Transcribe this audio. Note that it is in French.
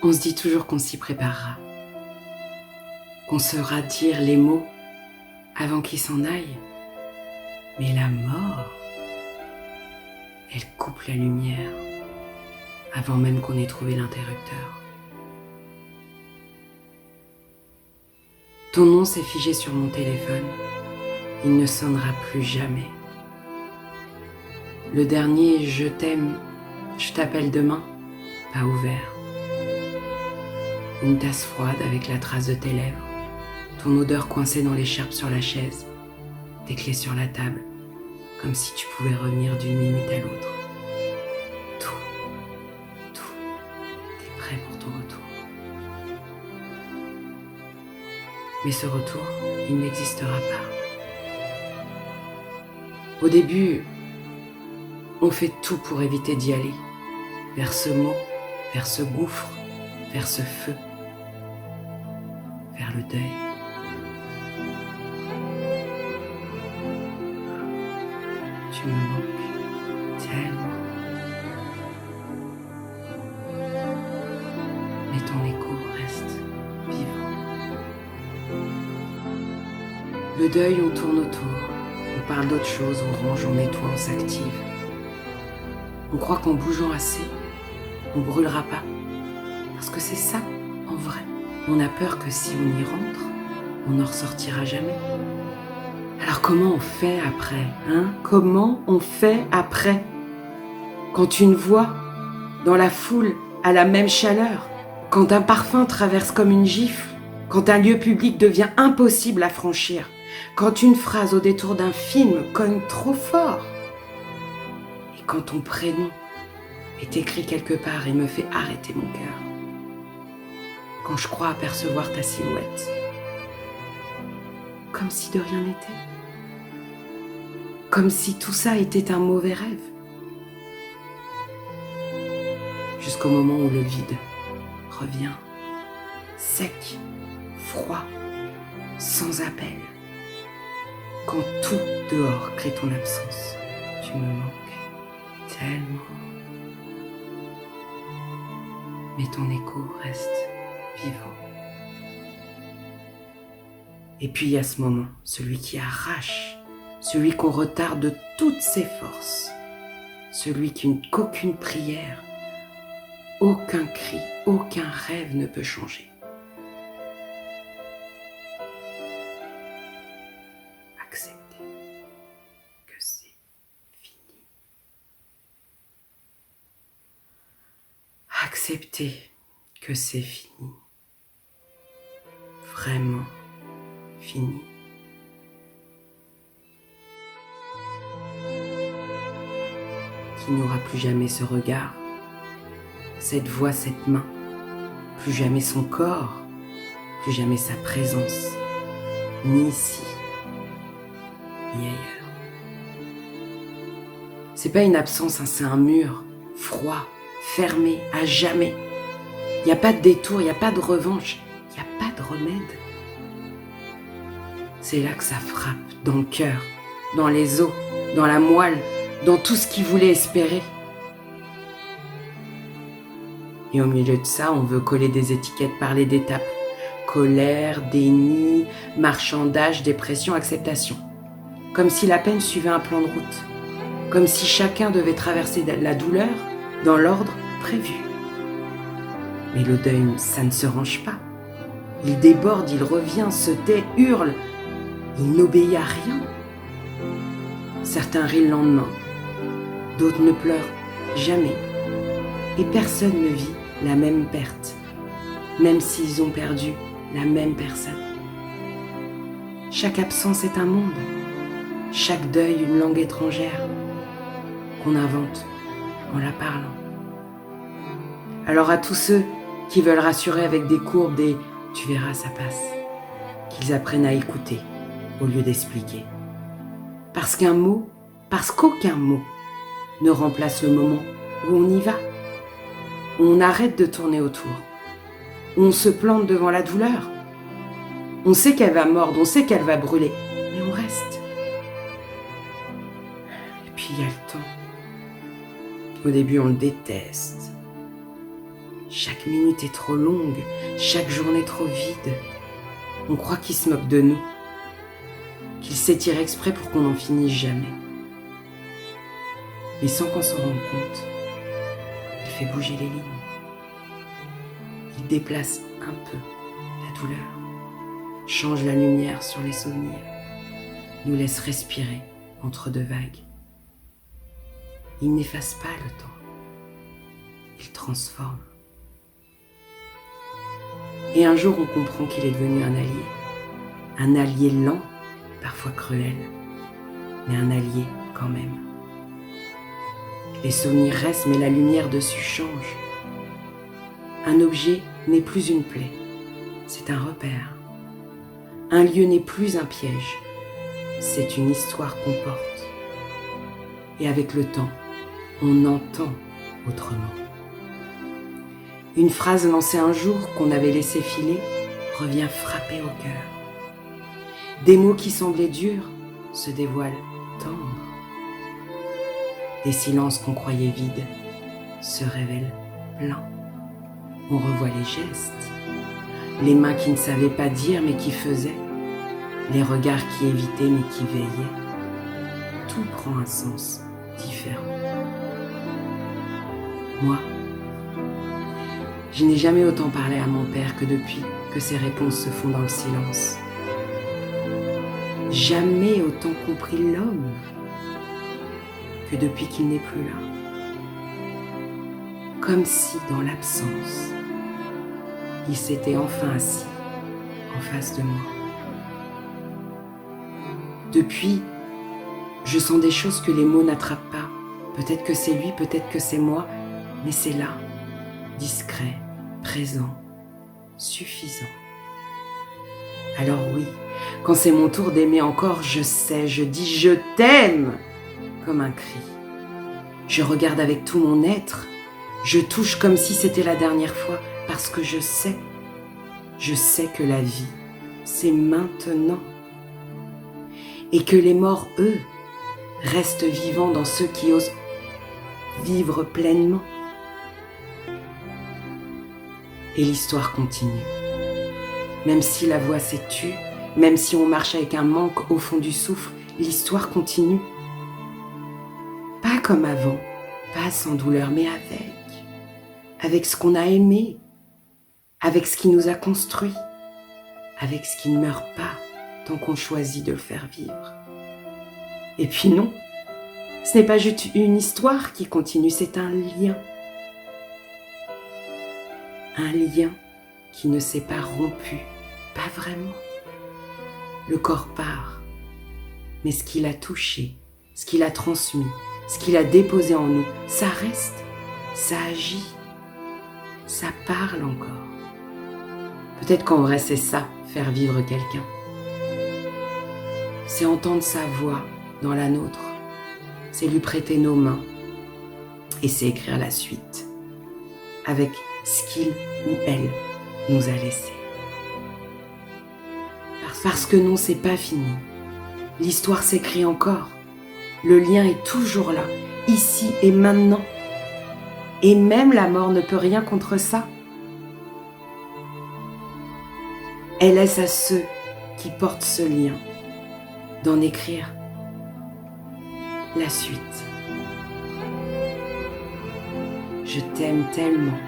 On se dit toujours qu'on s'y préparera, qu'on saura dire les mots avant qu'ils s'en aillent. Mais la mort, elle coupe la lumière avant même qu'on ait trouvé l'interrupteur. Ton nom s'est figé sur mon téléphone, il ne sonnera plus jamais. Le dernier « je t'aime, je t'appelle demain » pas ouvert. Une tasse froide avec la trace de tes lèvres, ton odeur coincée dans l'écharpe sur la chaise, tes clés sur la table, comme si tu pouvais revenir d'une minute à l'autre. Tout, t'es prêt pour ton retour. Mais ce retour, il n'existera pas. Au début, on fait tout pour éviter d'y aller, vers ce mot, vers ce gouffre, vers ce feu, vers le deuil. Tu me manques tellement. Mais ton écho reste vivant. Le deuil, on tourne autour, on parle d'autre chose, on range, on nettoie, on s'active. On croit qu'en bougeant assez, on ne brûlera pas. Parce que c'est ça, en vrai. On a peur que si on y rentre, on n'en ressortira jamais. Alors comment on fait après, hein? Comment on fait après? Quand une voix, dans la foule, a la même chaleur, quand un parfum traverse comme une gifle, quand un lieu public devient impossible à franchir, quand une phrase au détour d'un film cogne trop fort, et quand ton prénom est écrit quelque part et me fait arrêter mon cœur, quand je crois apercevoir ta silhouette, comme si de rien n'était, comme si tout ça était un mauvais rêve, jusqu'au moment où le vide revient, sec, froid, sans appel, quand tout dehors crée ton absence. Tu me manques tellement, mais ton écho reste vivant. Et puis il y a ce moment, celui qui arrache, celui qu'on retarde de toutes ses forces, celui qu'aucune prière, aucun cri, aucun rêve ne peut changer. Accepter que c'est fini. Accepter que c'est fini. Vraiment fini. Qu'il n'y aura plus jamais ce regard, cette voix, cette main, plus jamais son corps, plus jamais sa présence, ni ici, ni ailleurs. C'est pas une absence, hein, c'est un mur, froid, fermé, à jamais. Il n'y a pas de détour, il n'y a pas de revanche, il n'y a pas de remède. C'est là que ça frappe, dans le cœur, dans les os, dans la moelle, dans tout ce qu'il voulait espérer. Et au milieu de ça, on veut coller des étiquettes, parler d'étapes. Colère, déni, marchandage, dépression, acceptation. Comme si la peine suivait un plan de route. Comme si chacun devait traverser la douleur dans l'ordre prévu. Mais le deuil, ça ne se range pas. Il déborde, il revient, se tait, hurle. Il n'obéit à rien. Certains rient le lendemain. D'autres ne pleurent jamais. Et personne ne vit la même perte, même s'ils ont perdu la même personne. Chaque absence est un monde, chaque deuil une langue étrangère qu'on invente en la parlant. Alors à tous ceux qui veulent rassurer avec des courbes, des « tu verras, ça passe », qu'ils apprennent à écouter au lieu d'expliquer. Parce qu'aucun mot ne remplace le moment où on y va. On arrête de tourner autour. On se plante devant la douleur. On sait qu'elle va mordre, on sait qu'elle va brûler, mais on reste. Et puis il y a le temps. Au début, on le déteste. Chaque minute est trop longue, chaque journée trop vide. On croit qu'il se moque de nous, qu'il s'étire exprès pour qu'on n'en finisse jamais. Mais sans qu'on s'en rende compte, il fait bouger les lignes. Il déplace un peu la douleur, change la lumière sur les souvenirs, nous laisse respirer entre deux vagues. Il n'efface pas le temps, il transforme. Et un jour, on comprend qu'il est devenu un allié lent, parfois cruel, mais un allié quand même. Les souvenirs restent, mais la lumière dessus change. Un objet n'est plus une plaie, c'est un repère. Un lieu n'est plus un piège, c'est une histoire qu'on porte. Et avec le temps, on entend autrement. Une phrase lancée un jour qu'on avait laissé filer revient frapper au cœur. Des mots qui semblaient durs se dévoilent tendres. Des silences qu'on croyait vides se révèlent pleins. On revoit les gestes, les mains qui ne savaient pas dire mais qui faisaient, les regards qui évitaient mais qui veillaient. Tout prend un sens différent. Moi, je n'ai jamais autant parlé à mon père que depuis que ses réponses se font dans le silence. Jamais autant compris l'homme que depuis qu'il n'est plus là. Comme si, dans l'absence, il s'était enfin assis en face de moi. Depuis, je sens des choses que les mots n'attrapent pas. Peut-être que c'est lui, peut-être que c'est moi, mais c'est là, discret, présent, suffisant. Alors oui, quand c'est mon tour d'aimer encore, je sais, je dis « je t'aime » comme un cri. Je regarde avec tout mon être, je touche comme si c'était la dernière fois, parce que je sais que la vie, c'est maintenant. Et que les morts, eux, restent vivants dans ceux qui osent vivre pleinement. Et l'histoire continue. Même si la voix s'est tue, même si on marche avec un manque au fond du souffle, l'histoire continue. Pas comme avant, pas sans douleur, mais avec ce qu'on a aimé, avec ce qui nous a construit, avec ce qui ne meurt pas tant qu'on choisit de le faire vivre. Et puis non, ce n'est pas juste une histoire qui continue, c'est un lien. Un lien qui ne s'est pas rompu, pas vraiment. Le corps part, mais ce qu'il a touché, ce qu'il a transmis, ce qu'il a déposé en nous, ça reste, ça agit, ça parle encore. Peut-être qu'en vrai c'est ça, faire vivre quelqu'un. C'est entendre sa voix dans la nôtre, c'est lui prêter nos mains et c'est écrire la suite avec ce qu'il ou elle nous a laissé. Parce que non, c'est pas fini. L'histoire s'écrit encore. Le lien est toujours là, ici et maintenant. Et même la mort ne peut rien contre ça. Elle laisse à ceux qui portent ce lien d'en écrire la suite. Je t'aime tellement.